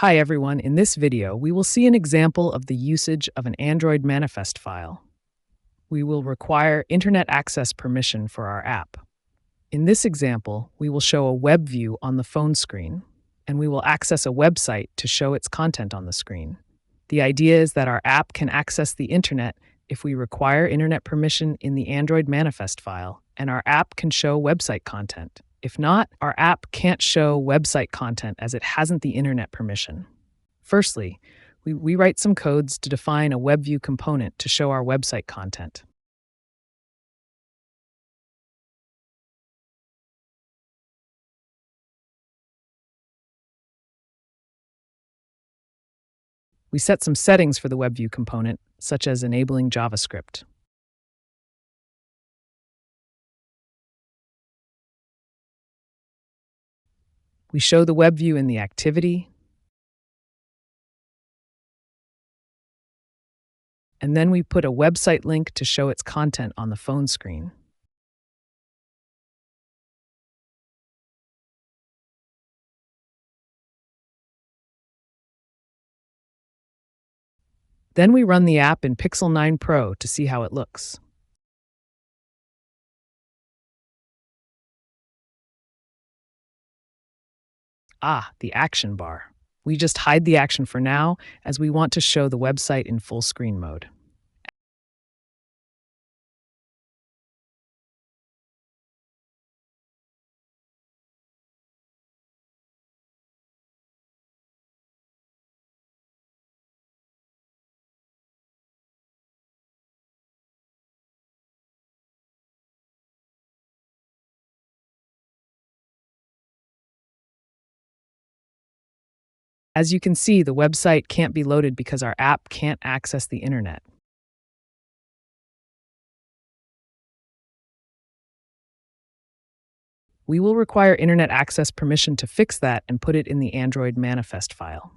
Hi everyone, in this video we will see an example of the usage of an Android manifest file. We will require internet access permission for our app. In this example, we will show a web view on the phone screen, and we will access a website to show its content on the screen. The idea is that our app can access the internet if we require internet permission in the Android manifest file, and our app can show website content. If not, our app can't show website content as it hasn't the internet permission. Firstly, we write some codes to define a WebView component to show our website content. We set some settings for the WebView component, such as enabling JavaScript. We show the WebView in the activity, and then we put a website link to show its content on the phone screen. Then we run the app in Pixel 9 Pro to see how it looks. The action bar. We just hide the action for now, as we want to show the website in full screen mode. As you can see, the website can't be loaded because our app can't access the internet. We will require internet access permission to fix that and put it in the Android manifest file.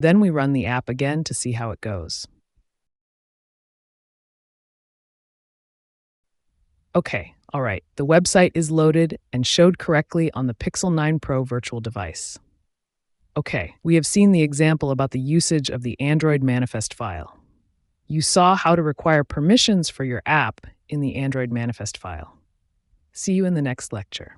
Then we run the app again to see how it goes. Okay, all right, the website is loaded and showed correctly on the Pixel 9 Pro virtual device. Okay, we have seen the example about the usage of the Android manifest file. You saw how to require permissions for your app in the Android manifest file. See you in the next lecture.